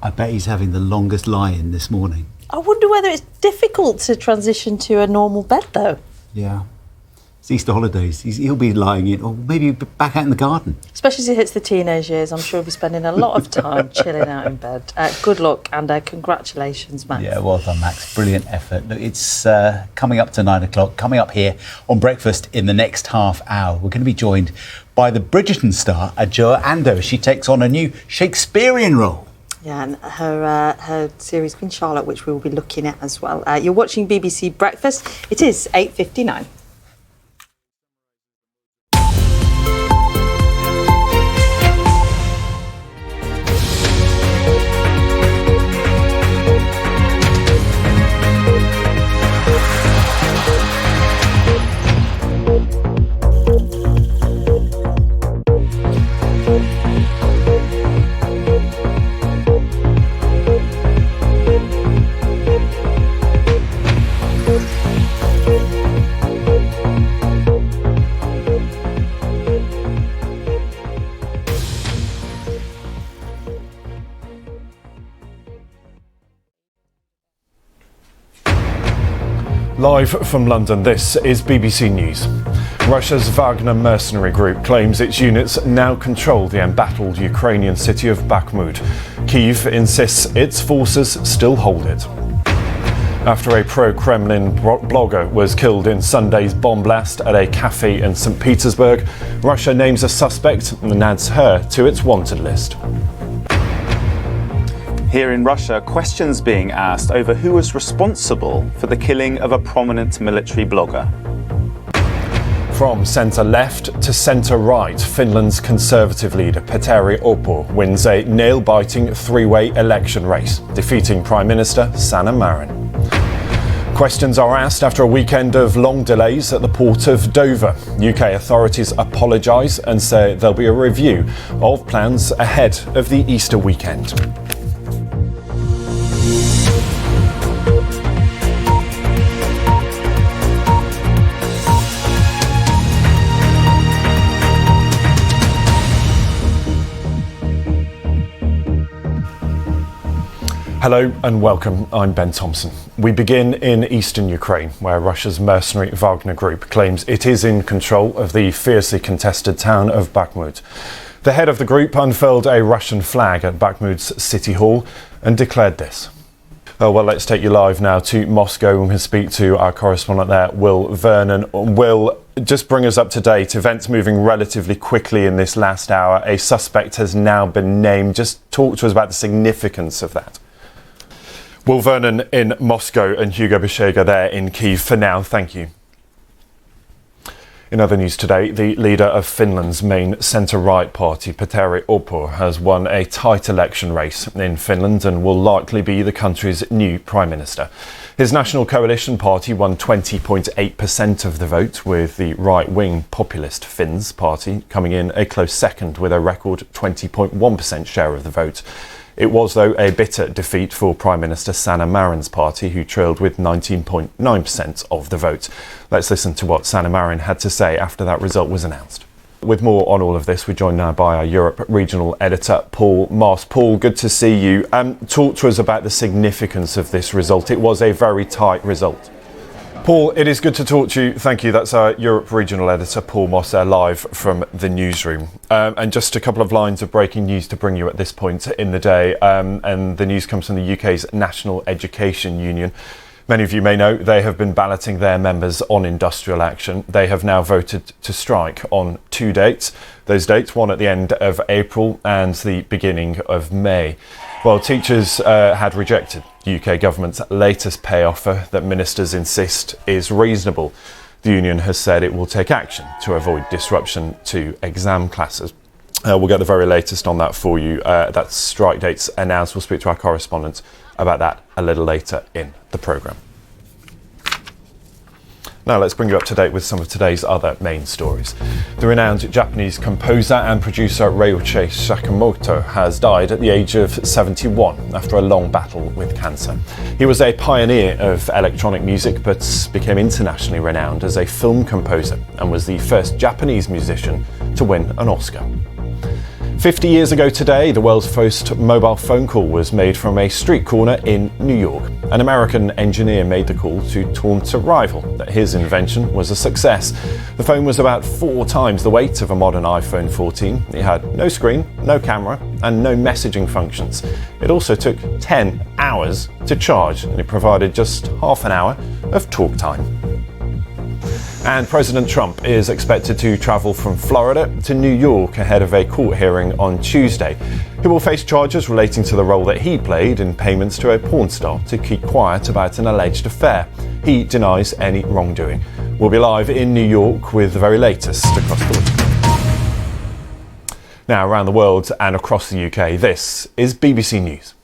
I bet he's having the longest lie-in this morning. I wonder whether it's difficult to transition to a normal bed, though. Yeah. It's Easter holidays. He'll be lying in, or maybe back out in the garden. Especially as he hits the teenage years, I'm sure he'll be spending a lot of time chilling out in bed. Good luck and congratulations, Max. Yeah, well done, Max. Brilliant effort. Look, it's coming up to 9 o'clock, coming up here on Breakfast in the next half hour. We're going to be joined by the Bridgerton star, Adjoa Andoh. She takes on a new Shakespearean role. Yeah, and her series Queen Charlotte, which we will be looking at as well. You're watching BBC Breakfast. It is 8:59. Live from London, this is BBC News. Russia's Wagner mercenary group claims its units now control the embattled Ukrainian city of Bakhmut. Kyiv insists its forces still hold it. After a pro-Kremlin blogger was killed in Sunday's bomb blast at a cafe in St. Petersburg, Russia names a suspect and adds her to its wanted list. Here in Russia, questions being asked over who was responsible for the killing of a prominent military blogger. From centre-left to centre-right, Finland's Conservative leader Petteri Orpo wins a nail-biting three-way election race, defeating Prime Minister Sanna Marin. Questions are asked after a weekend of long delays at the port of Dover. UK authorities apologise and say there'll be a review of plans ahead of the Easter weekend. Hello and welcome, I'm Ben Thompson. We begin in eastern Ukraine, where Russia's mercenary Wagner group claims it is in control of the fiercely contested town of Bakhmut. The head of the group unfurled a Russian flag at Bakhmut's city hall and declared this. Well, let's take you live now to Moscow and we'll speak to our correspondent there, Will Vernon. Will, just bring us up to date. Events moving relatively quickly in this last hour. A suspect has now been named. Just talk to us about the significance of that. Will Vernon in Moscow and Hugo Bishega there in Kyiv for now. Thank you. In other news today, the leader of Finland's main centre-right party, Petteri Orpo, has won a tight election race in Finland and will likely be the country's new prime minister. His National Coalition party won 20.8% of the vote, with the right-wing populist Finns party coming in a close second with a record 20.1% share of the vote. It was, though, a bitter defeat for Prime Minister Sanna Marin's party, who trailed with 19.9% of the vote. Let's listen to what Sanna Marin had to say after that result was announced. With more on all of this, we're joined now by our Europe regional editor, Paul Moss. Paul, good to see you. Talk to us about the significance of this result. It was a very tight result. Paul, it is good to talk to you. Thank you. That's our Europe regional editor, Paul Moss, live from the newsroom. And just a couple of lines of breaking news to bring you at this point in the day. And the news comes from the UK's National Education Union. Many of you may know they have been balloting their members on industrial action. They have now voted to strike on two dates. Those dates, one at the end of April and the beginning of May. Well, teachers had rejected the UK government's latest pay offer that ministers insist is reasonable. The union has said it will take action to avoid disruption to exam classes. We'll get the very latest on that for you. That's strike dates announced. We'll speak to our correspondent about that a little later in the programme. Now let's bring you up to date with some of today's other main stories. The renowned Japanese composer and producer Ryuichi Sakamoto has died at the age of 71 after a long battle with cancer. He was a pioneer of electronic music but became internationally renowned as a film composer and was the first Japanese musician to win an Oscar. 50 years ago today, the world's first mobile phone call was made from a street corner in New York. An American engineer made the call to taunt a rival that his invention was a success. The phone was about 4 times the weight of a modern iPhone 14. It had no screen, no camera, and no messaging functions. It also took 10 hours to charge, and it provided just half an hour of talk time. And President Trump is expected to travel from Florida to New York ahead of a court hearing on Tuesday. He will face charges relating to the role that he played in payments to a porn star to keep quiet about an alleged affair. He denies any wrongdoing. We'll be live in New York with the very latest across the week. Now, around the world and across the UK, this is BBC News.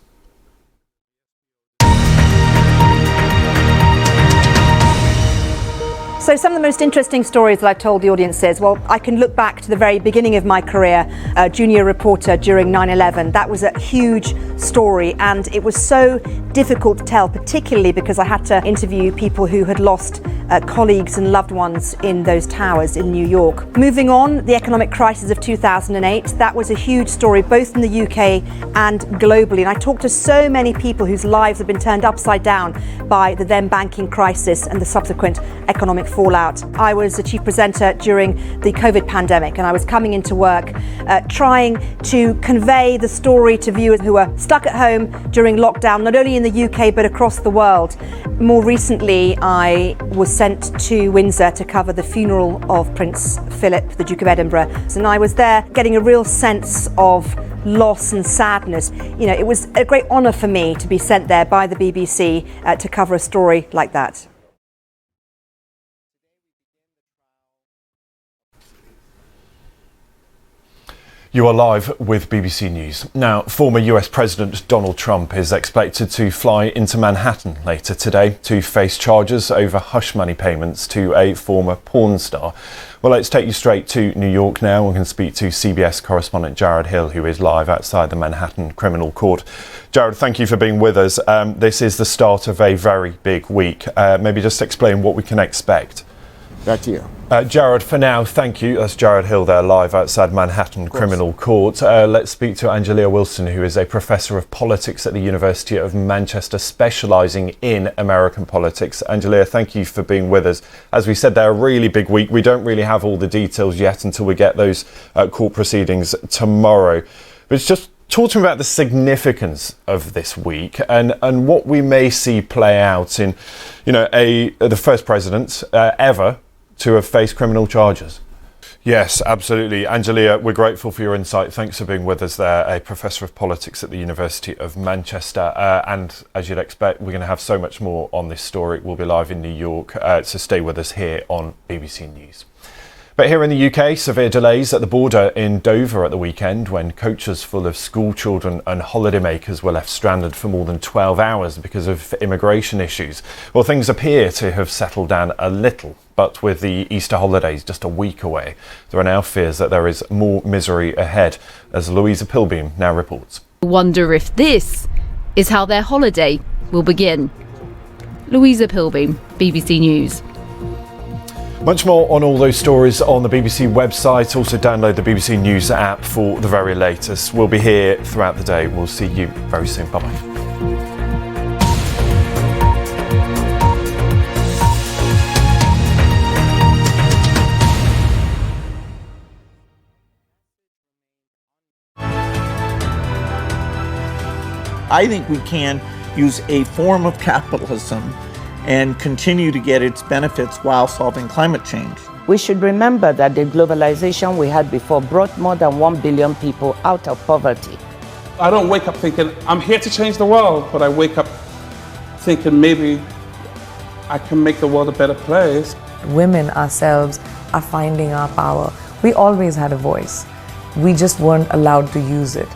So some of the most interesting stories that I've told the audience is, well, I can look back to the very beginning of my career, junior reporter during 9/11. That was a huge story, and it was so difficult to tell, particularly because I had to interview people who had lost colleagues and loved ones in those towers in New York. Moving on, the economic crisis of 2008, that was a huge story both in the UK and globally. And I talked to so many people whose lives have been turned upside down by the then banking crisis and the subsequent economic fallout. I was a chief presenter during the COVID pandemic, and I was coming into work trying to convey the story to viewers who were stuck at home during lockdown, not only in the UK but across the world. More recently, I was sent to Windsor to cover the funeral of Prince Philip, the Duke of Edinburgh, and I was there getting a real sense of loss and sadness. You know, it was a great honour for me to be sent there by the BBC to cover a story like that. You are live with BBC News. Now, former US President Donald Trump is expected to fly into Manhattan later today to face charges over hush money payments to a former porn star. Well, let's take you straight to New York now. We can speak to CBS correspondent Jared Hill, who is live outside the Manhattan Criminal Court. Jared, thank you for being with us. This is the start of a very big week. Maybe just explain what we can expect. Back to you. Jared, for now, thank you. That's Jared Hill there, live outside Manhattan Criminal Court. Let's speak to Angelia Wilson, who is a professor of politics at the University of Manchester, specialising in American politics. Angelia, thank you for being with us. As we said, they're a really big week. We don't really have all the details yet until we get those court proceedings tomorrow. But it's just talk to me about the significance of this week and what we may see play out in, you know, the first president ever to have faced criminal charges. Yes, absolutely. Angelia, we're grateful for your insight. Thanks for being with us there, a professor of politics at the University of Manchester. And as you'd expect, we're going to have so much more on this story. We'll be live in New York, so stay with us here on BBC News. But here in the UK, severe delays at the border in Dover at the weekend when coaches full of school children and holidaymakers were left stranded for more than 12 hours because of immigration issues. Well, things appear to have settled down a little, but with the Easter holidays just a week away, there are now fears that there is more misery ahead, as Louisa Pilbeam now reports. Wonder if this is how their holiday will begin. Louisa Pilbeam, BBC News. Much more on all those stories on the BBC website. Also download the BBC News app for the very latest. We'll be here throughout the day. We'll see you very soon. Bye-bye. I think we can use a form of capitalism and continue to get its benefits while solving climate change. We should remember that the globalization we had before brought more than 1 billion people out of poverty. I don't wake up thinking, I'm here to change the world, but I wake up thinking maybe I can make the world a better place. Women ourselves are finding our power. We always had a voice. We just weren't allowed to use it.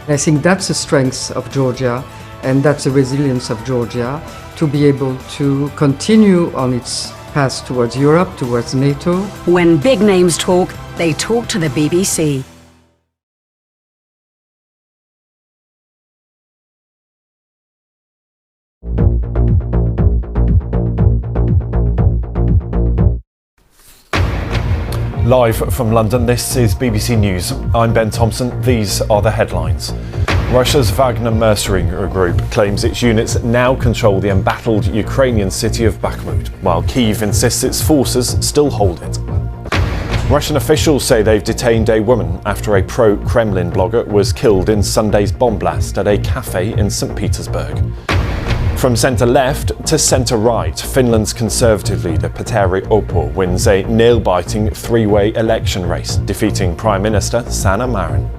I think that's the strength of Georgia, and that's the resilience of Georgia, to be able to continue on its path towards Europe, towards NATO. When big names talk, they talk to the BBC. Live from London, this is BBC News. I'm Ben Thompson. These are the headlines. Russia's Wagner mercenary group claims its units now control the embattled Ukrainian city of Bakhmut, while Kyiv insists its forces still hold it. Russian officials say they've detained a woman after a pro-Kremlin blogger was killed in Sunday's bomb blast at a cafe in St. Petersburg. From centre-left to centre-right, Finland's Conservative leader Petteri Orpo wins a nail-biting three-way election race, defeating Prime Minister Sanna Marin.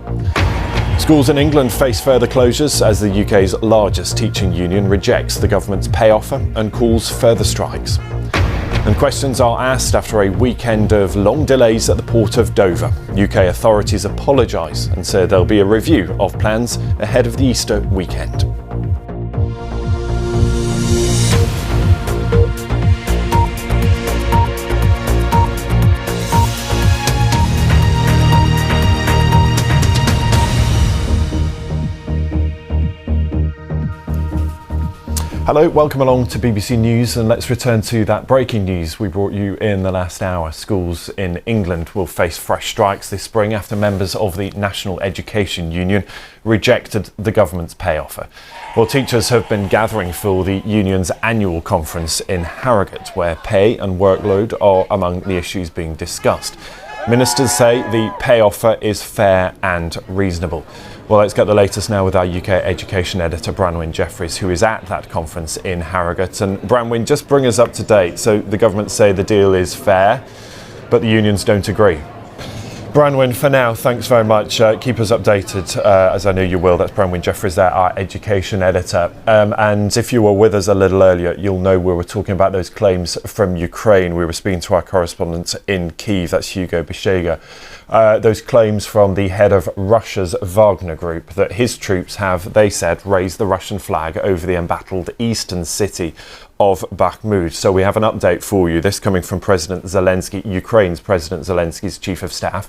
Schools in England face further closures as the UK's largest teaching union rejects the government's pay offer and calls further strikes. And questions are asked after a weekend of long delays at the port of Dover. UK authorities apologise and say there'll be a review of plans ahead of the Easter weekend. Hello, welcome along to BBC News, and let's return to that breaking news we brought you in the last hour. Schools in England will face fresh strikes this spring after members of the National Education Union rejected the government's pay offer. Well, teachers have been gathering for the union's annual conference in Harrogate, where pay and workload are among the issues being discussed. Ministers say the pay offer is fair and reasonable. Well, let's get the latest now with our UK education editor, Branwen Jeffries, who is at that conference in Harrogate. And Branwen, just bring us up to date. So the government say the deal is fair, but the unions don't agree. Branwen, for now, thanks very much. Keep us updated, as I know you will. That's Branwen Jeffries there, our education editor. And if you were with us a little earlier, you'll know we were talking about those claims from Ukraine. We were speaking to our correspondent in Kyiv, that's Hugo Bishega. Those claims from the head of Russia's Wagner group that his troops have, they said, raised the Russian flag over the embattled eastern city of Bakhmut. So we have an update for you. This coming from President Zelensky, Ukraine's President Zelensky's chief of staff,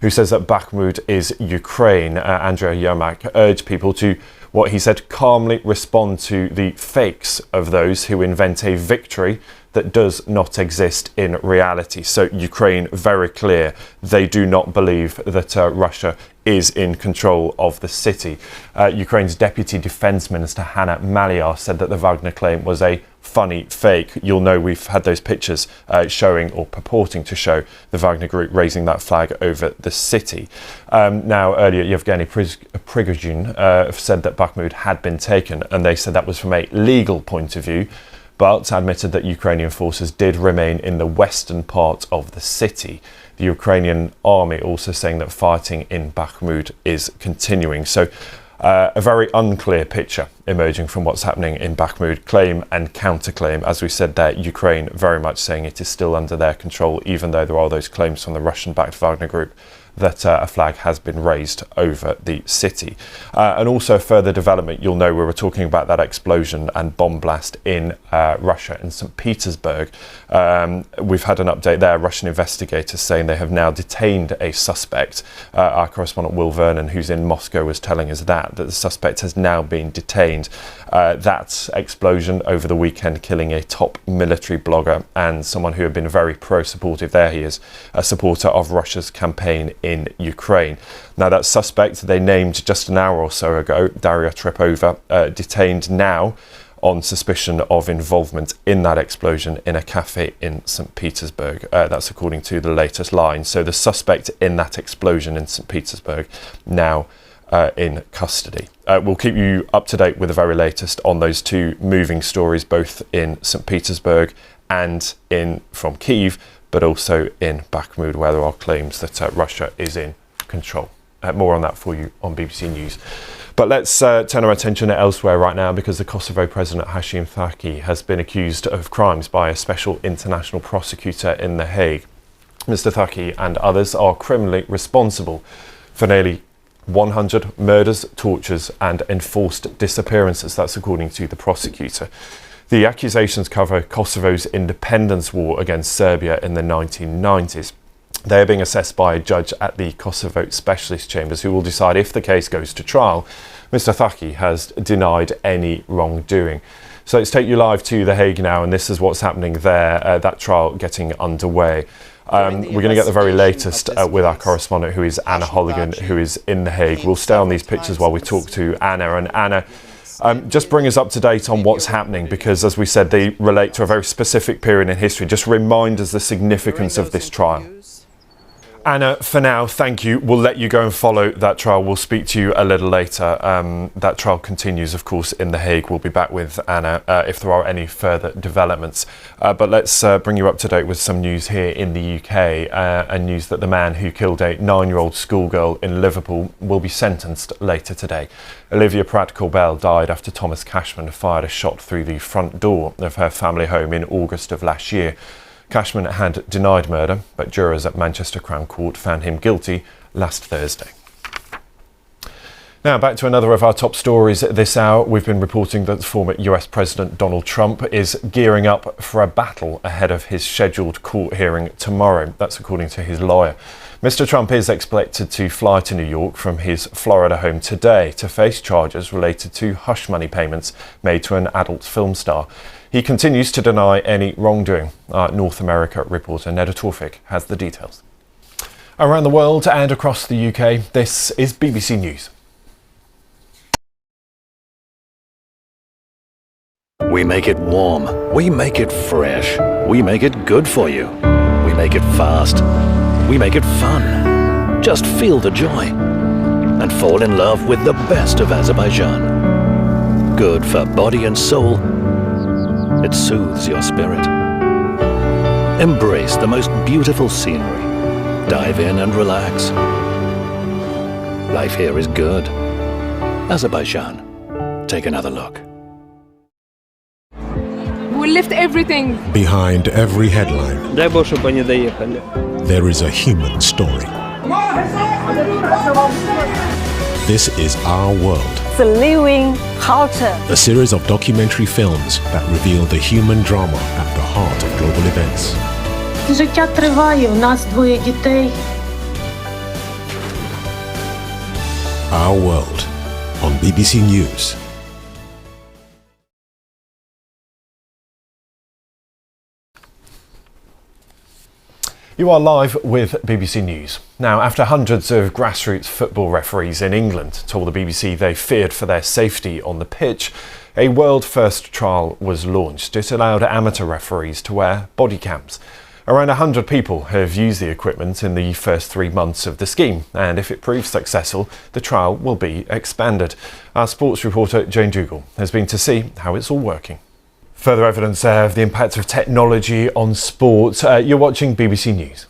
who says that Bakhmut is Ukraine. Andriy Yermak urged people to, what he said, calmly respond to the fakes of those who invent a victory that does not exist in reality. So Ukraine, very clear, they do not believe that Russia is in control of the city. Ukraine's Deputy Defence Minister Hanna Maliar said that the Wagner claim was a funny fake. You'll know we've had those pictures showing or purporting to show the Wagner group raising that flag over the city. Now, earlier, Yevgeny Prigozhin said that Bakhmut had been taken, and they said that was from a legal point of view, but admitted that Ukrainian forces did remain in the western part of the city. The Ukrainian army also saying that fighting in Bakhmut is continuing. So a very unclear picture emerging from what's happening in Bakhmut. Claim and counterclaim. As we said there, Ukraine very much saying it is still under their control, even though there are those claims from the Russian-backed Wagner group that a flag has been raised over the city. And also further development, you'll know we were talking about that explosion and bomb blast in Russia, in St. Petersburg. We've had an update there. Russian investigators saying they have now detained a suspect. Our correspondent Will Vernon, who's in Moscow, was telling us that the suspect has now been detained. That explosion over the weekend killing a top military blogger and someone who had been very pro-supportive. There he is, a supporter of Russia's campaign in Ukraine. Now that suspect they named just an hour or so ago, Daria Trepova, detained now on suspicion of involvement in that explosion in a cafe in St. Petersburg. That's according to the latest line. So the suspect in that explosion in St. Petersburg now in custody. We'll keep you up to date with the very latest on those two moving stories, both in St. Petersburg and from Kyiv, but also in Bakhmut, where there are claims that Russia is in control. More on that for you on BBC News. But let's turn our attention elsewhere right now, because the Kosovo President Hashim Thaçi has been accused of crimes by a special international prosecutor in The Hague. Mr. Thaçi and others are criminally responsible for nearly 100 murders, tortures and enforced disappearances. That's according to the prosecutor. The accusations cover Kosovo's independence war against Serbia in the 1990s. They are being assessed by a judge at the Kosovo Specialist Chambers, who will decide if the case goes to trial. Mr. Thaçi has denied any wrongdoing. So let's take you live to The Hague now, and this is what's happening there, that trial getting underway. We're going to get the very latest with our correspondent, who is Anna Holligan, who is in The Hague. We'll stay on these pictures while we talk to Anna. And Anna, just bring us up to date on what's happening, because, as we said, they relate to a very specific period in history. Just remind us the significance of this trial. Anna, for now, thank you. We'll let you go and follow that trial. We'll speak to you a little later. That trial continues, of course, in The Hague. We'll be back with Anna if there are any further developments. But let's bring you up to date with some news here in the UK, and news that the man who killed a 9-year-old schoolgirl in Liverpool will be sentenced later today. Olivia Pratt-Corbell died after Thomas Cashman fired a shot through the front door of her family home in August of last year. Cashman had denied murder, but jurors at Manchester Crown Court found him guilty last Thursday. Now back to another of our top stories this hour. We've been reporting that former US President Donald Trump is gearing up for a battle ahead of his scheduled court hearing tomorrow. That's according to his lawyer. Mr. Trump is expected to fly to New York from his Florida home today to face charges related to hush money payments made to an adult film star. He continues to deny any wrongdoing. Our North America reporter Neda Tawfik has the details. Around the world and across the UK, this is BBC News. We make it warm. We make it fresh. We make it good for you. We make it fast. We make it fun. Just feel the joy and fall in love with the best of Azerbaijan. Good for body and soul. It soothes your spirit. Embrace the most beautiful scenery. Dive in and relax. Life here is good. Azerbaijan. Take another look. We lift everything. Behind every headline, there is a human story. This is Our World. It's a living culture. A series of documentary films that reveal the human drama at the heart of global events. Життя триває, у нас 2 дітей. Our World on BBC News. You are live with BBC News. Now, after hundreds of grassroots football referees in England told the BBC they feared for their safety on the pitch, a world-first trial was launched. It allowed amateur referees to wear body cams. Around 100 people have used the equipment in the first 3 months of the scheme, and if it proves successful, the trial will be expanded. Our sports reporter Jane Dougal has been to see how it's all working. Further evidence of the impact of technology on sport. You're watching BBC News.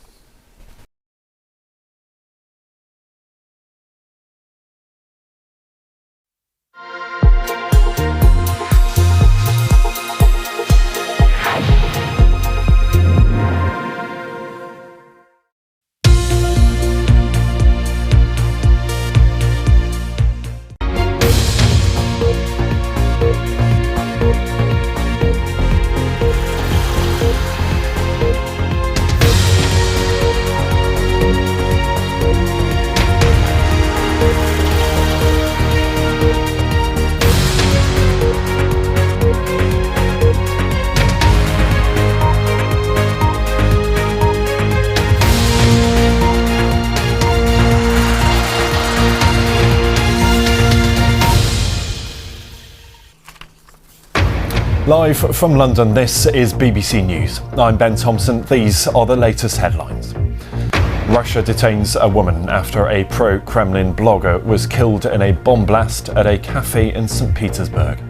Live from London, this is BBC News. I'm Ben Thompson. These are the latest headlines. Russia detains a woman after a pro-Kremlin blogger was killed in a bomb blast at a cafe in St. Petersburg.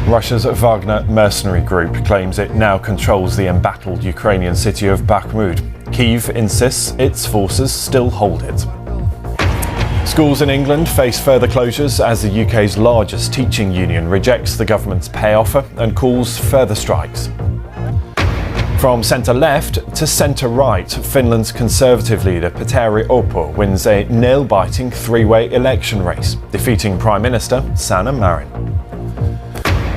Russia's Wagner mercenary group claims it now controls the embattled Ukrainian city of Bakhmut. Kyiv insists its forces still hold it. Schools in England face further closures as the UK's largest teaching union rejects the government's pay offer and calls further strikes. From centre-left to centre-right, Finland's Conservative leader Petteri Orpo wins a nail-biting three-way election race, defeating Prime Minister Sanna Marin.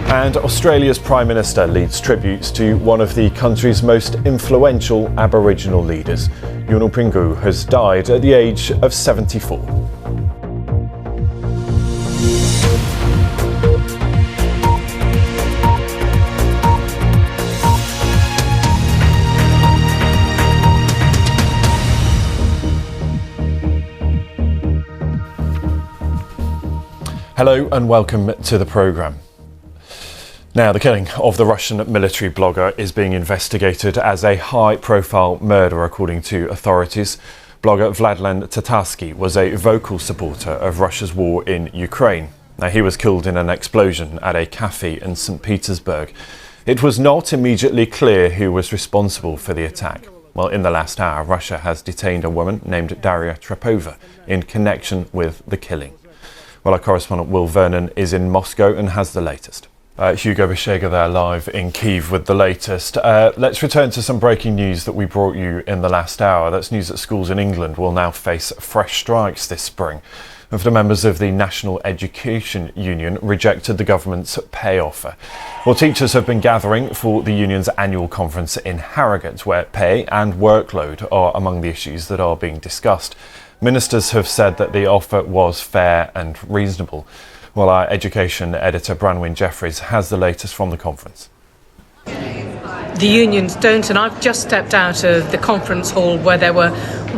And Australia's Prime Minister leads tributes to one of the country's most influential Aboriginal leaders. Yunupingu has died at the age of 74. Hello and welcome to the programme. Now, the killing of the Russian military blogger is being investigated as a high-profile murder, according to authorities. Blogger Vladlen Tatarsky was a vocal supporter of Russia's war in Ukraine. Now, he was killed in an explosion at a cafe in St. Petersburg. It was not immediately clear who was responsible for the attack. Well, in the last hour, Russia has detained a woman named Daria Trepova in connection with the killing. Well, our correspondent Will Vernon is in Moscow and has the latest. Hugo Bishega there live in Kyiv with the latest. Let's return to some breaking news that we brought you in the last hour. That's news that schools in England will now face fresh strikes this spring after members of the National Education Union rejected the government's pay offer. Well, teachers have been gathering for the union's annual conference in Harrogate, where pay and workload are among the issues that are being discussed. Ministers have said that the offer was fair and reasonable. Well, our education editor Branwyn Jeffries has the latest from the conference. The unions don't, and I've just stepped out of the conference hall where there were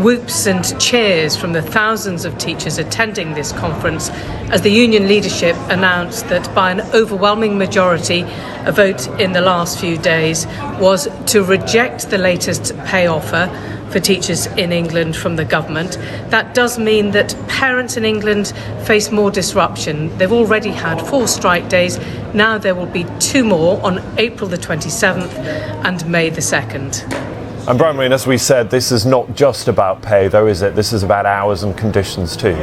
whoops and cheers from the thousands of teachers attending this conference as the union leadership announced that by an overwhelming majority, a vote in the last few days was to reject the latest pay offer for teachers in England from the government. That does mean that parents in England face more disruption. They've already had 4 strike days. Now there will be 2 more on April the 27th and May the 2nd. And Branwyn, as we said, this is not just about pay, though, is it? This is about hours and conditions too.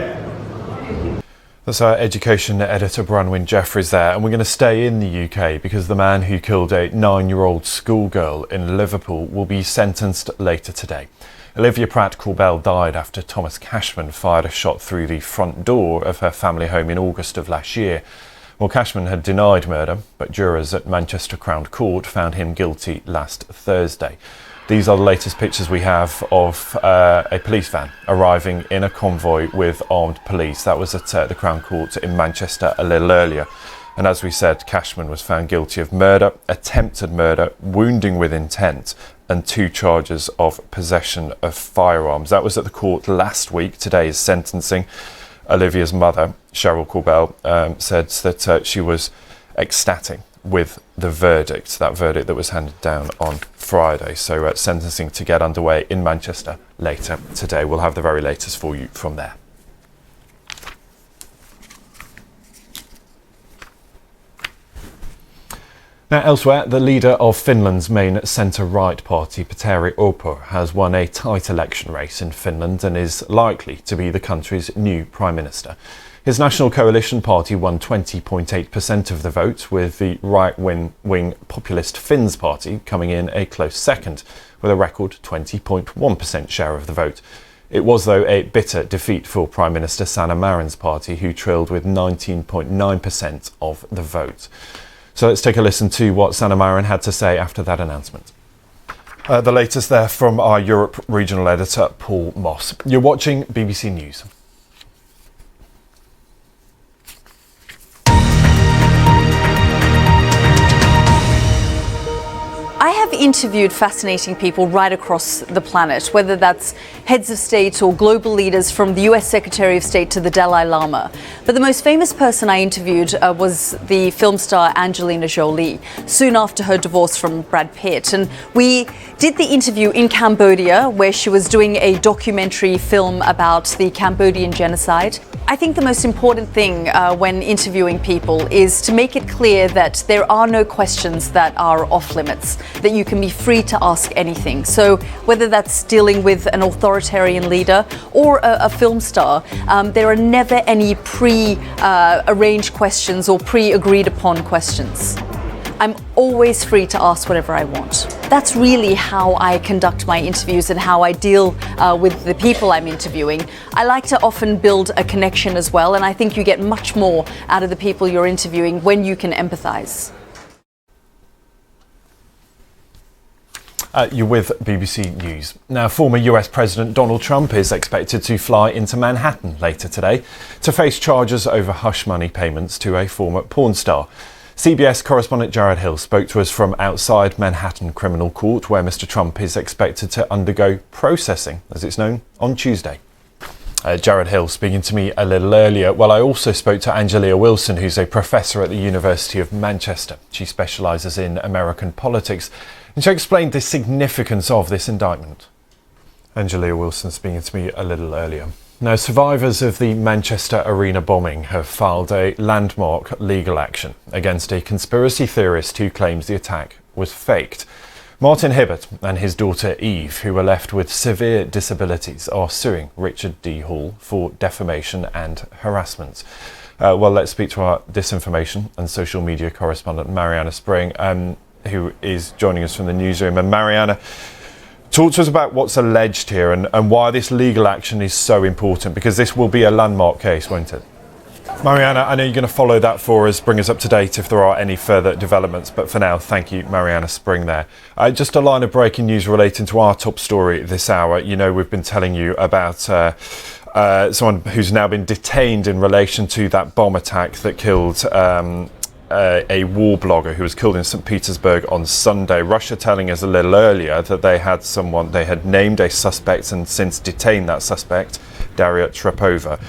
That's our education editor Branwyn Jeffries there, and we're going to stay in the UK because the man who killed a 9-year-old schoolgirl in Liverpool will be sentenced later today. Olivia Pratt-Corbell died after Thomas Cashman fired a shot through the front door of her family home in August of last year. Well, Cashman had denied murder, but jurors at Manchester Crown Court found him guilty last Thursday. These are the latest pictures we have of a police van arriving in a convoy with armed police. That was at the Crown Court in Manchester a little earlier. And as we said, Cashman was found guilty of murder, attempted murder, wounding with intent, and 2 charges of possession of firearms. That was at the court last week. Today's sentencing. Olivia's mother, Cheryl Corbell, said that she was ecstatic with the verdict, that verdict that was handed down on Friday. So sentencing to get underway in Manchester later today. We'll have the very latest for you from there. Now, elsewhere, the leader of Finland's main centre-right party, Petteri Orpo, has won a tight election race in Finland and is likely to be the country's new Prime Minister. His National Coalition party won 20.8% of the vote, with the right-wing populist Finns party coming in a close second, with a record 20.1% share of the vote. It was, though, a bitter defeat for Prime Minister Sanna Marin's party, who trailed with 19.9% of the vote. So let's take a listen to what Sanna Marin had to say after that announcement. The latest there from our Europe regional editor, Paul Moss. You're watching BBC News. I have interviewed fascinating people right across the planet, whether that's heads of state or global leaders, from the US Secretary of State to the Dalai Lama. But the most famous person I interviewed was the film star Angelina Jolie, soon after her divorce from Brad Pitt. And we did the interview in Cambodia, where she was doing a documentary film about the Cambodian genocide. I think the most important thing when interviewing people is to make it clear that there are no questions that are off limits, that you can be free to ask anything. So whether that's dealing with an authoritarian leader or a film star, there are never any pre-arranged questions or pre-agreed upon questions. I'm always free to ask whatever I want. That's really how I conduct my interviews and how I deal with the people I'm interviewing. I like to often build a connection as well, and I think you get much more out of the people you're interviewing when you can empathize. You're with BBC News. Now, former US President Donald Trump is expected to fly into Manhattan later today to face charges over hush money payments to a former porn star. CBS correspondent Jared Hill spoke to us from outside Manhattan Criminal Court, where Mr. Trump is expected to undergo processing, as it's known, on Tuesday. Jared Hill speaking to me a little earlier. Well, I also spoke to Angelia Wilson, who's a professor at the University of Manchester. She specialises in American politics, and she explained the significance of this indictment. Angelia Wilson speaking to me a little earlier. Now, survivors of the Manchester Arena bombing have filed a landmark legal action against a conspiracy theorist who claims the attack was faked. Martin Hibbert and his daughter Eve, who were left with severe disabilities, are suing Richard D. Hall for defamation and harassment. Well, let's speak to our disinformation and social media correspondent Mariana Spring, who is joining us from the newsroom. And Mariana, talk to us about what's alleged here and why this legal action is so important, because this will be a landmark case, won't it? Mariana, I know you're going to follow that for us, bring us up to date if there are any further developments, but for now, thank you, Mariana Spring there. Just a line of breaking news relating to our top story this hour. You know, we've been telling you about someone who's now been detained in relation to that bomb attack that killed a war blogger who was killed in St. Petersburg on Sunday. Russia telling us a little earlier that they had named a suspect and since detained that suspect, Daria Trepova.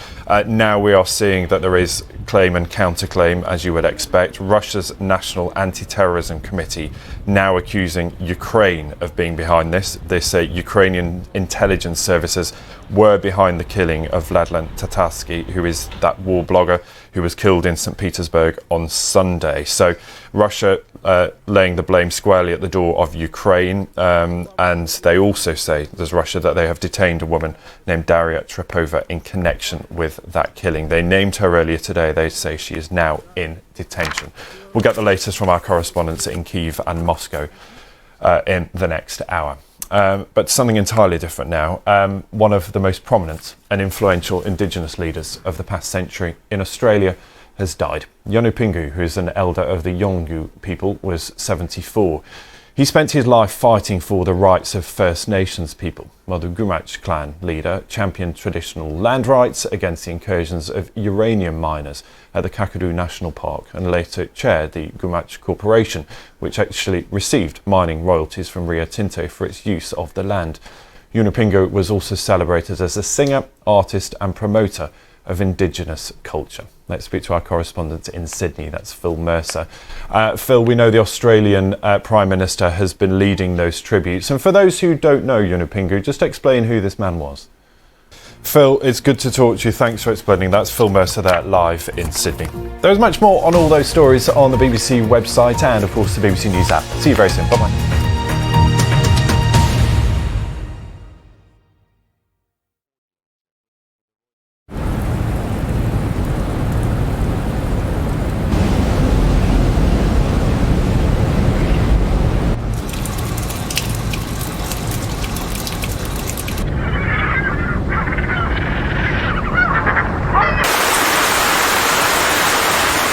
Now we are seeing that there is claim and counterclaim, as you would expect. Russia's National Anti-Terrorism Committee now accusing Ukraine of being behind this. They say Ukrainian intelligence services were behind the killing of Vladlen Tatarsky, who is that war blogger who was killed in St. Petersburg on Sunday. So Russia laying the blame squarely at the door of Ukraine, and they also say, there's Russia, that they have detained a woman named Daria Trepova in connection with that killing. They named her earlier today. They say she is now in detention. We'll get the latest from our correspondents in Kyiv and Moscow in the next hour. But something entirely different now. One of the most prominent and influential Indigenous leaders of the past century in Australia has died. Yonu Pingu, who is an elder of the Yolngu people, was 74. He spent his life fighting for the rights of First Nations people. While the Gumatj clan leader championed traditional land rights against the incursions of uranium miners at the Kakadu National Park, and later chaired the Gumatj Corporation, which actually received mining royalties from Rio Tinto for its use of the land. Yonu Pingu was also celebrated as a singer, artist and promoter of Indigenous culture. Let's speak to our correspondent in Sydney, that's Phil Mercer. Phil, we know the Australian Prime Minister has been leading those tributes. And for those who don't know Yonu Pingu, just explain who this man was. Phil, it's good to talk to you. Thanks for explaining. That's Phil Mercer there, live in Sydney. There's much more on all those stories on the BBC website and, of course, the BBC News app. See you very soon. Bye-bye.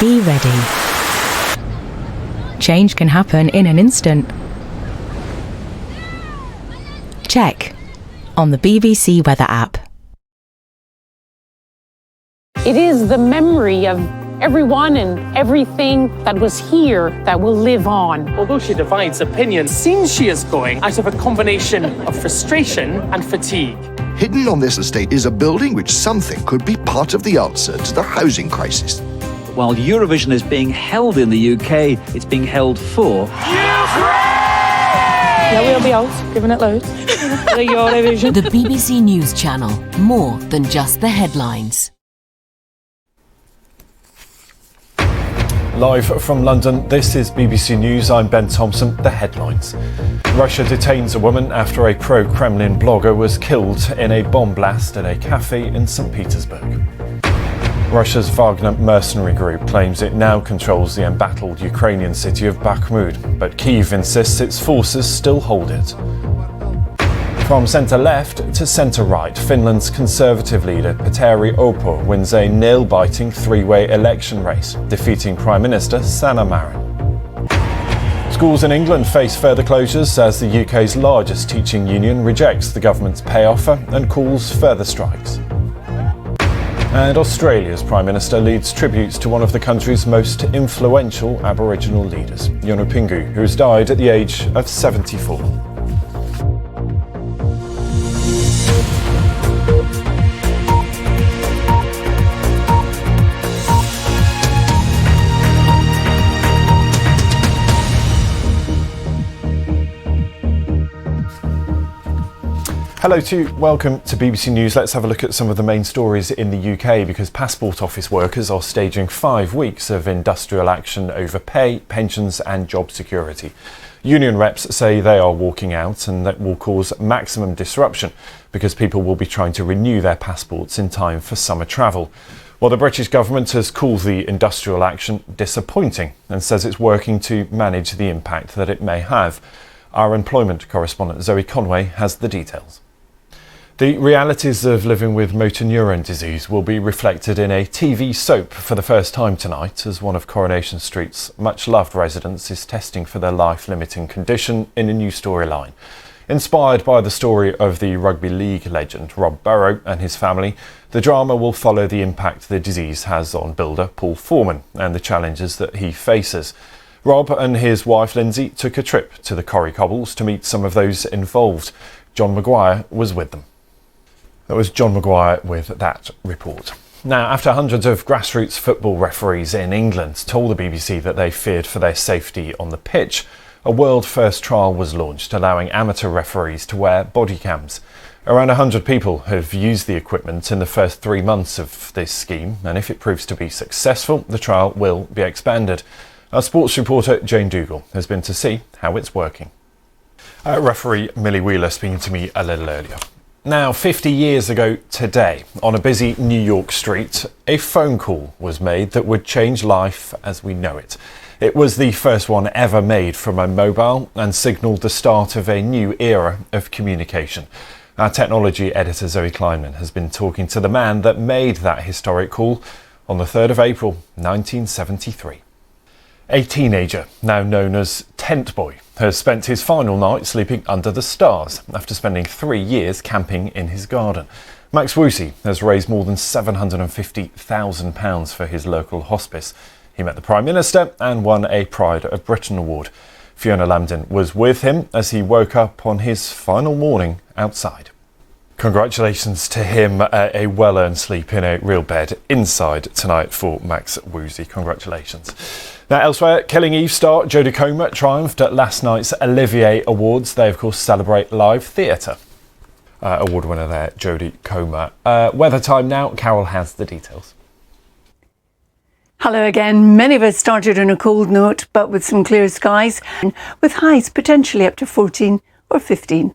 Be ready. Change can happen in an instant. Check on the BBC Weather app. It is the memory of everyone and everything that was here that will live on. Although she divides opinion, seems she is going out of a combination of frustration and fatigue. Hidden on this estate is a building which some think could be part of the answer to the housing crisis. While Eurovision is being held in the UK, it's being held for Yeah, we'll be out, giving it loads. The Eurovision. The BBC News Channel, more than just the headlines. Live from London, this is BBC News. I'm Ben Thompson. The headlines. Russia detains a woman after a pro-Kremlin blogger was killed in a bomb blast at a cafe in St. Petersburg. Russia's Wagner mercenary group claims it now controls the embattled Ukrainian city of Bakhmut, but Kyiv insists its forces still hold it. From centre-left to centre-right, Finland's Conservative leader Petteri Orpo wins a nail-biting three-way election race, defeating Prime Minister Sanna Marin. Schools in England face further closures as the UK's largest teaching union rejects the government's pay offer and calls further strikes. And Australia's Prime Minister leads tributes to one of the country's most influential Aboriginal leaders, Yonu Pingu, who has died at the age of 74. Hello to welcome to BBC News. Let's have a look at some of the main stories in the UK because passport office workers are staging 5 weeks of industrial action over pay, pensions and job security. Union reps say they are walking out and that will cause maximum disruption because people will be trying to renew their passports in time for summer travel. Well, the British government has called the industrial action disappointing and says it's working to manage the impact that it may have. Our employment correspondent Zoe Conway has the details. The realities of living with motor neurone disease will be reflected in a TV soap for the first time tonight as one of Coronation Street's much-loved residents is testing for their life-limiting condition in a new storyline. Inspired by the story of the rugby league legend Rob Burrow and his family, the drama will follow the impact the disease has on builder Paul Foreman and the challenges that he faces. Rob and his wife Lindsay took a trip to the Corrie Cobbles to meet some of those involved. John Maguire was with them. That was John Maguire with that report. Now, after hundreds of grassroots football referees in England told the BBC that they feared for their safety on the pitch, a world-first trial was launched allowing amateur referees to wear body cams. Around 100 people have used the equipment in the first 3 months of this scheme, and if it proves to be successful, the trial will be expanded. Our sports reporter Jane Dougal has been to see how it's working. Referee Millie Wheeler speaking to me a little earlier. Now, 50 years ago today, on a busy New York street, a phone call was made that would change life as we know it. It was the first one ever made from a mobile and signalled the start of a new era of communication. Our technology editor Zoe Kleinman has been talking to the man that made that historic call on the 3rd of April 1973. A teenager, now known as Tent Boy, has spent his final night sleeping under the stars after spending 3 years camping in his garden. Max Woosie has raised more than £750,000 for his local hospice. He met the Prime Minister and won a Pride of Britain award. Fiona Lambden was with him as he woke up on his final morning outside. Congratulations to him, a well-earned sleep in a real bed inside tonight for Max Woosie. Congratulations. Now, elsewhere, Killing Eve star Jodie Comer triumphed at last night's Olivier Awards. They, of course, celebrate live theatre. Award winner there, Jodie Comer. Weather time now. Carol has the details. Hello again. Many of us started on a cold note, but with some clear skies, with highs potentially up to 14 or 15.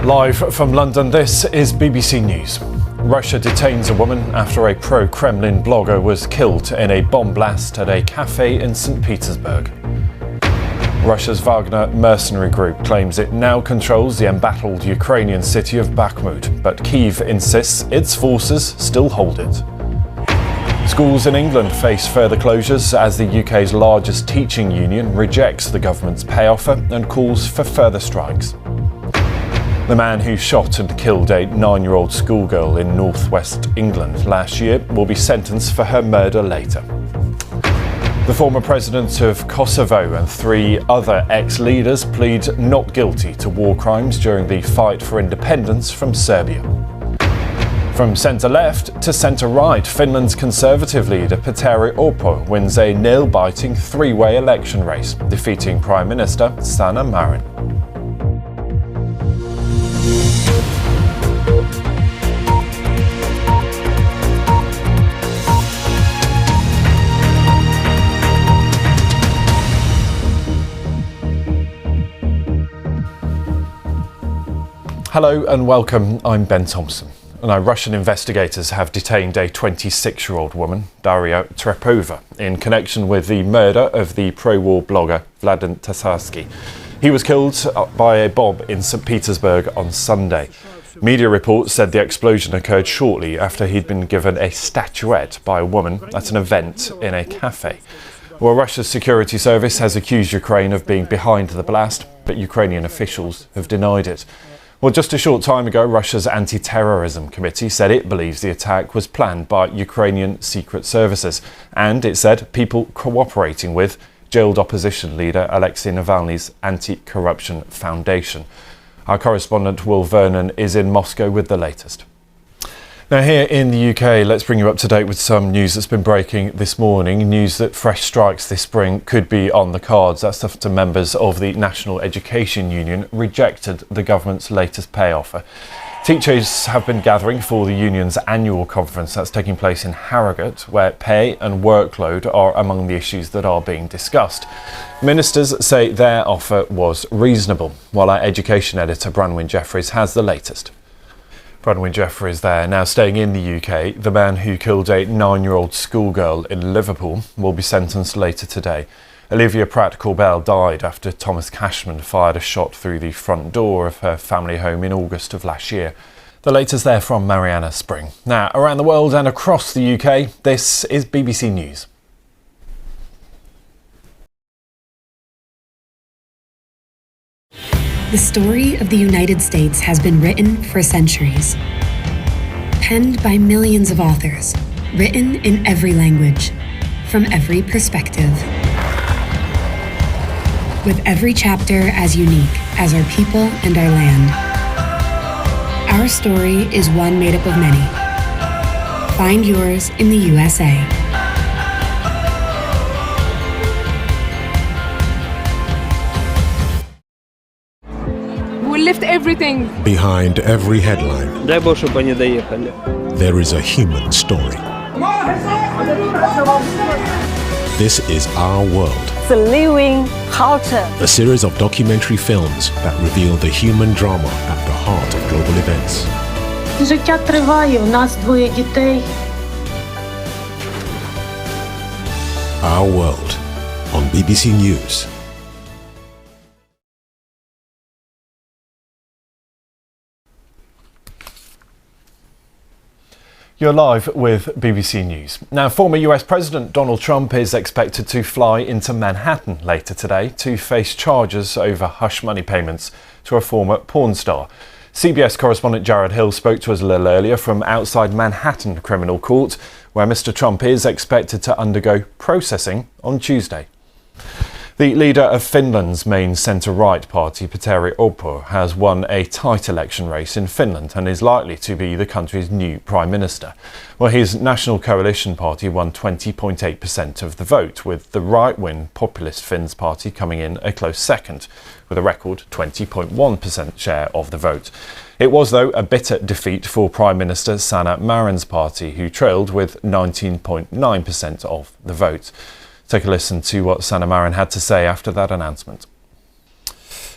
Live from London, this is BBC News. Russia detains a woman after a pro-Kremlin blogger was killed in a bomb blast at a cafe in St. Petersburg. Russia's Wagner mercenary group claims it now controls the embattled Ukrainian city of Bakhmut, but Kyiv insists its forces still hold it. Schools in England face further closures as the UK's largest teaching union rejects the government's pay offer and calls for further strikes. The man who shot and killed a 9-year-old schoolgirl in northwest England last year will be sentenced for her murder later. The former president of Kosovo and 3 other ex-leaders plead not guilty to war crimes during the fight for independence from Serbia. From centre-left to centre-right, Finland's Conservative leader Petteri Orpo wins a nail-biting 3-way election race, defeating Prime Minister Sanna Marin. Hello and welcome, I'm Ben Thompson. Now, Russian investigators have detained a 26-year-old woman, Daria Trepova, in connection with the murder of the pro-war blogger Vladan Tasarsky. He was killed by a bomb in St. Petersburg on Sunday. Media reports said the explosion occurred shortly after he'd been given a statuette by a woman at an event in a cafe. Well, Russia's security service has accused Ukraine of being behind the blast, but Ukrainian officials have denied it. Well, just a short time ago, Russia's anti-terrorism committee said it believes the attack was planned by Ukrainian secret services, and it said people cooperating with jailed opposition leader Alexei Navalny's anti-corruption foundation. Our correspondent Will Vernon is in Moscow with the latest. Now here in the UK, let's bring you up to date with some news that's been breaking this morning. News that fresh strikes this spring could be on the cards. That's after members of the National Education Union rejected the government's latest pay offer. Teachers have been gathering for the union's annual conference that's taking place in Harrogate, where pay and workload are among the issues that are being discussed. Ministers say their offer was reasonable, while our education editor Branwen Jeffries has the latest. Branwen Jeffries there. Now staying in the UK, the man who killed a 9-year-old schoolgirl in Liverpool will be sentenced later today. Olivia Pratt-Corbell died after Thomas Cashman fired a shot through the front door of her family home in August of last year. The latest there from Mariana Spring. Now, around the world and across the UK, this is BBC News. The story of the United States has been written for centuries. Penned by millions of authors, written in every language, from every perspective. With every chapter as unique as our people and our land. Our story is one made up of many. Find yours in the USA. We'll lift everything. Behind every headline, there is a human story. This is Our World. It's a living culture. A series of documentary films that reveal the human drama at the heart of global events. Життя триває, у нас 2 дітей. Our World on BBC News. You're live with BBC News. Now, former US President Donald Trump is expected to fly into Manhattan later today to face charges over hush money payments to a former porn star. CBS correspondent Jared Hill spoke to us a little earlier from outside Manhattan Criminal Court, where Mr. Trump is expected to undergo processing on Tuesday. The leader of Finland's main centre-right party, Petteri Orpo, has won a tight election race in Finland and is likely to be the country's new Prime Minister. Well, his National Coalition party won 20.8% of the vote, with the right-wing Populist Finns party coming in a close second, with a record 20.1% share of the vote. It was, though, a bitter defeat for Prime Minister Sanna Marin's party, who trailed with 19.9% of the vote. Take a listen to what Sanna Marin had to say after that announcement.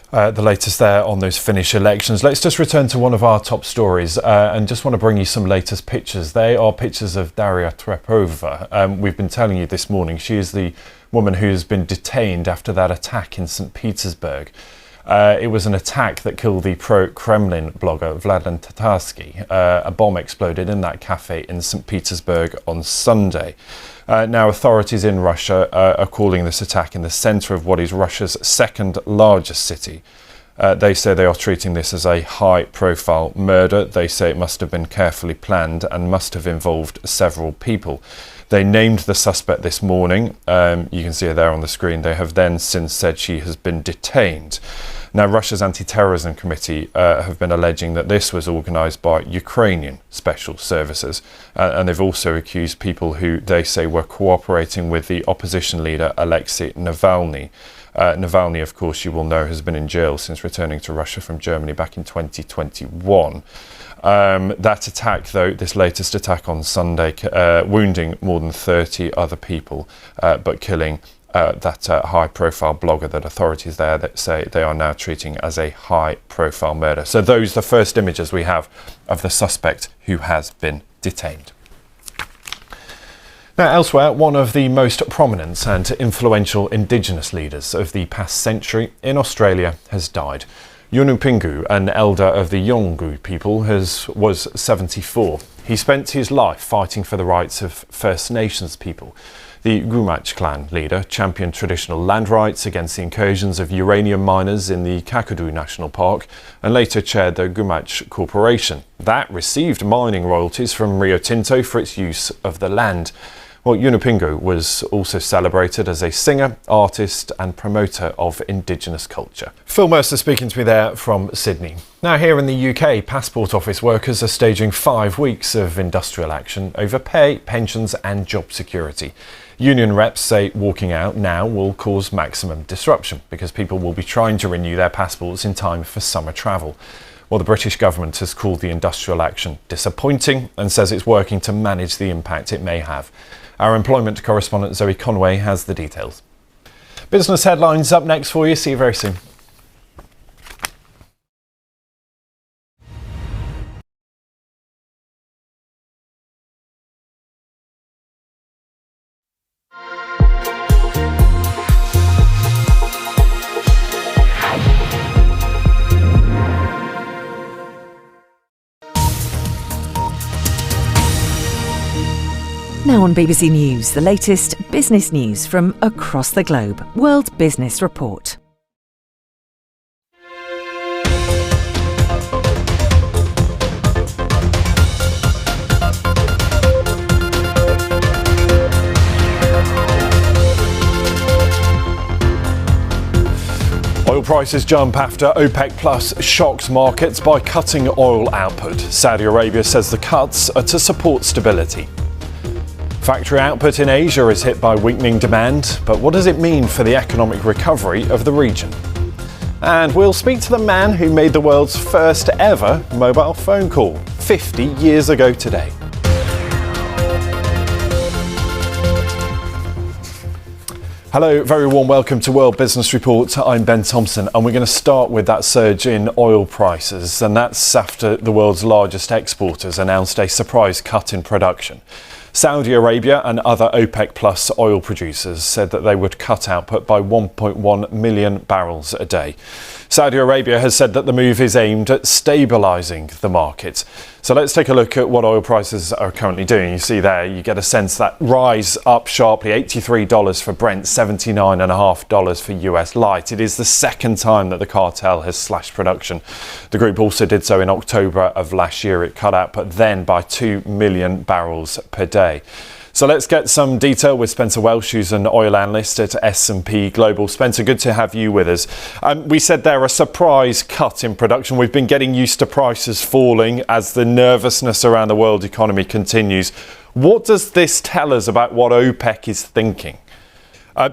The latest there on those Finnish elections. Let's just return to one of our top stories and just want to bring you some latest pictures. They are pictures of Daria Trepova. We've been telling you this morning, she is the woman who has been detained after that attack in St. Petersburg. It was an attack that killed the pro-Kremlin blogger Vladan Tatarsky. A bomb exploded in that cafe in St. Petersburg on Sunday. Now, authorities in Russia are calling this attack in the centre of what is Russia's second largest city. They say they are treating this as a high-profile murder. They say it must have been carefully planned and must have involved several people. They named the suspect this morning. You can see her there on the screen. They have then since said she has been detained. Now, Russia's anti-terrorism committee have been alleging that this was organised by Ukrainian special services. And they've also accused people who they say were cooperating with the opposition leader Alexei Navalny. Navalny, of course, you will know, has been in jail since returning to Russia from Germany back in 2021. That attack, though, this latest attack on Sunday, wounding more than 30 other people, but killing that high-profile blogger that authorities there that say they are now treating as a high-profile murder. So those are the first images we have of the suspect who has been detained. Now, elsewhere, one of the most prominent and influential Indigenous leaders of the past century in Australia has died. Yunupingu, an elder of the Yolngu people, was 74. He spent his life fighting for the rights of First Nations people. The Gumach clan leader championed traditional land rights against the incursions of uranium miners in the Kakadu National Park and later chaired the Gumach Corporation. That received mining royalties from Rio Tinto for its use of the land. Well, Yunupingu was also celebrated as a singer, artist and promoter of Indigenous culture. Phil Mercer speaking to me there from Sydney. Now here in the UK, Passport Office workers are staging 5 weeks of industrial action over pay, pensions and job security. Union reps say walking out now will cause maximum disruption because people will be trying to renew their passports in time for summer travel. Well, the British government has called the industrial action disappointing and says it's working to manage the impact it may have. Our employment correspondent Zoe Conway has the details. Business headlines up next for you. See you very soon. Now on BBC News, the latest business news from across the globe. World Business Report. Oil prices jump after OPEC Plus shocks markets by cutting oil output. Saudi Arabia says the cuts are to support stability. Factory output in Asia is hit by weakening demand, but what does it mean for the economic recovery of the region? And we'll speak to the man who made the world's first ever mobile phone call 50 years ago today. Hello, very warm welcome to World Business Report. I'm Ben Thompson and we're going to start with that surge in oil prices, and that's after the world's largest exporters announced a surprise cut in production. Saudi Arabia and other OPEC Plus oil producers said that they would cut output by 1.1 million barrels a day. Saudi Arabia has said that the move is aimed at stabilising the market. So let's take a look at what oil prices are currently doing. You see there, you get a sense that rise up sharply, $83 for Brent, $79.50 for US light. It is the second time that the cartel has slashed production. The group also did so in October of last year. It cut output then by 2 million barrels per day. So let's get some detail with Spencer Welsh, who's an oil analyst at S&P Global. Spencer, good to have you with us. We said there a surprise cut in production. We've been getting used to prices falling as the nervousness around the world economy continues. What does this tell us about what OPEC is thinking?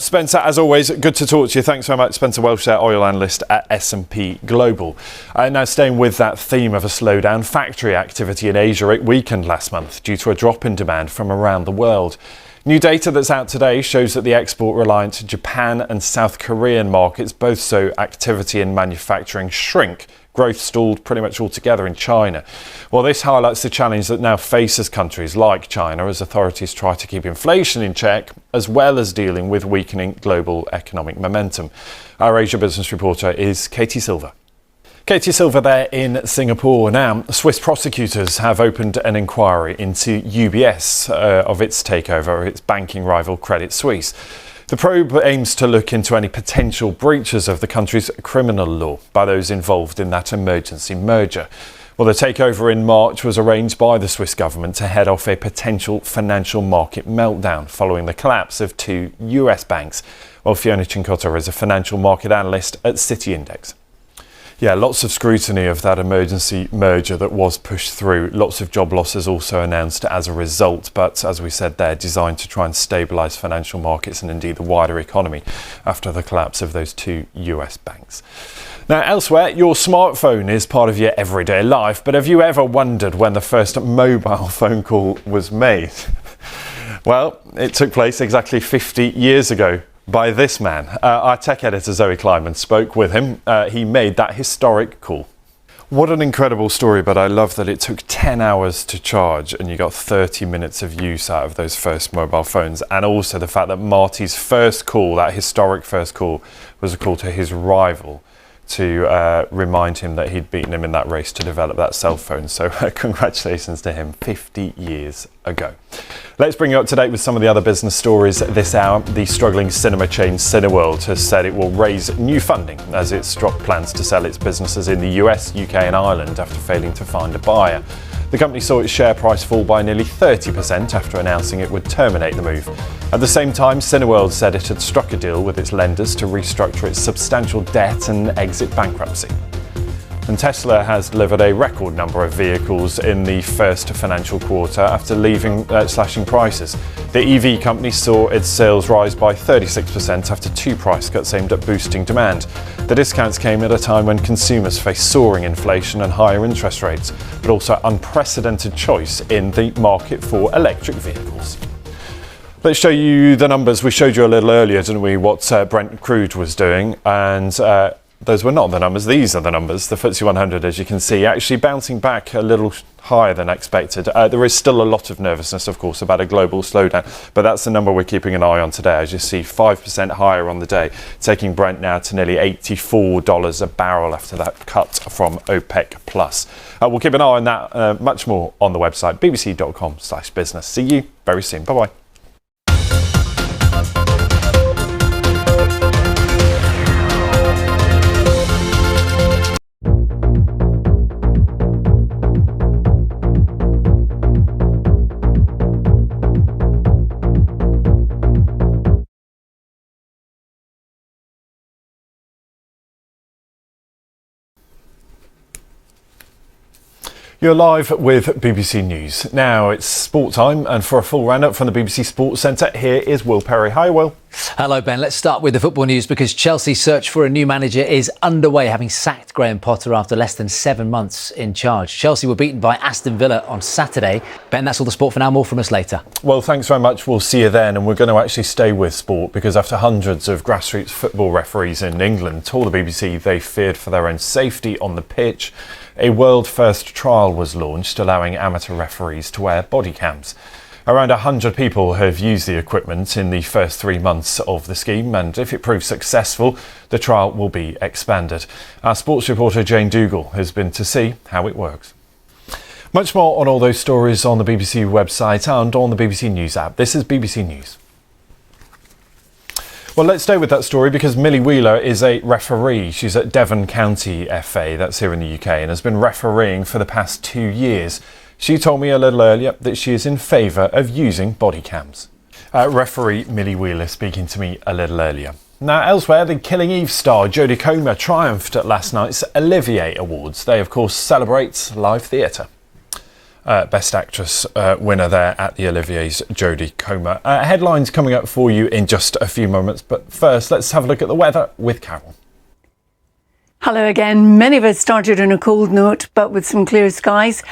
Spencer, as always, good to talk to you. Thanks very much, Spencer Welsh, oil analyst at S&P Global. Now, staying with that theme of a slowdown, factory activity in Asia, it weakened last month due to a drop in demand from around the world. New data that's out today shows that the export-reliant Japan and South Korean markets both saw activity in manufacturing shrink. Growth stalled pretty much altogether in China. Well, this highlights the challenge that now faces countries like China as authorities try to keep inflation in check, as well as dealing with weakening global economic momentum. Our Asia Business reporter is Katie Silver. Katie Silver there in Singapore. Now, Swiss prosecutors have opened an inquiry into UBS of its takeover of its banking rival Credit Suisse. The probe aims to look into any potential breaches of the country's criminal law by those involved in that emergency merger. Well, the takeover in March was arranged by the Swiss government to head off a potential financial market meltdown following the collapse of 2 US banks. Well, Fiona Cincotta is a financial market analyst at City Index. Yeah, lots of scrutiny of that emergency merger that was pushed through. Lots of job losses also announced as a result, but as we said, they're designed to try and stabilise financial markets and indeed the wider economy after the collapse of those 2 US banks. Now, elsewhere, your smartphone is part of your everyday life, but have you ever wondered when the first mobile phone call was made? Well, it took place exactly 50 years ago. By this man. Our tech editor Zoe Kleiman spoke with him. He made that historic call. What an incredible story, but I love that it took 10 hours to charge and you got 30 minutes of use out of those first mobile phones. And also the fact that Marty's first call, that historic first call, was a call to his rival, to remind him that he'd beaten him in that race to develop that cell phone. So congratulations to him 50 years ago. Let's bring you up to date with some of the other business stories this hour. The struggling cinema chain Cineworld has said it will raise new funding as it's dropped plans to sell its businesses in the US, UK and Ireland after failing to find a buyer. The company saw its share price fall by nearly 30% after announcing it would terminate the move. At the same time, Cineworld said it had struck a deal with its lenders to restructure its substantial debt and exit bankruptcy. And Tesla has delivered a record number of vehicles in the first financial quarter after slashing prices. The EV company saw its sales rise by 36% after two price cuts aimed at boosting demand. The discounts came at a time when consumers face soaring inflation and higher interest rates, but also unprecedented choice in the market for electric vehicles. Let's show you the numbers. We showed you a little earlier, didn't we, what Brent crude was doing, and those were not the numbers. These are the numbers. The FTSE 100, as you can see, actually bouncing back a little higher than expected. There is still a lot of nervousness, of course, about a global slowdown, but that's the number we're keeping an eye on today. As you see, 5% higher on the day, taking Brent now to nearly $84 a barrel after that cut from OPEC+. We'll keep an eye on that, much more on the website, bbc.com/business. See you very soon. Bye-bye. You're live with BBC News. Now it's sport time, and for a full roundup from the BBC Sports Centre, here is Will Perry. Hi, Will. Hello, Ben. Let's start with the football news because Chelsea's search for a new manager is underway, having sacked Graham Potter after less than 7 months in charge. Chelsea were beaten by Aston Villa on Saturday. Ben, that's all the sport for now. More from us later. Well, thanks very much. We'll see you then. And we're going to actually stay with sport because after hundreds of grassroots football referees in England told the BBC they feared for their own safety on the pitch, a world-first trial was launched allowing amateur referees to wear body cams. Around 100 people have used the equipment in the first 3 months of the scheme, and if it proves successful, the trial will be expanded. Our sports reporter Jane Dougal has been to see how it works. Much more on all those stories on the BBC website and on the BBC News app. This is BBC News. Well, let's stay with that story because Millie Wheeler is a referee. She's at Devon County FA, that's here in the UK, and has been refereeing for the past 2 years. She told me a little earlier that she is in favour of using body cams. Referee Millie Wheeler speaking to me a little earlier. Now, elsewhere, the Killing Eve star Jodie Comer triumphed at last night's Olivier Awards. They, of course, celebrate live theatre. Best Actress winner there at the Olivier's, Jodie Comer. Headlines coming up for you in just a few moments, but first let's have a look at the weather with Carol. Hello again. Many of us started on a cold note, but with some clear skies.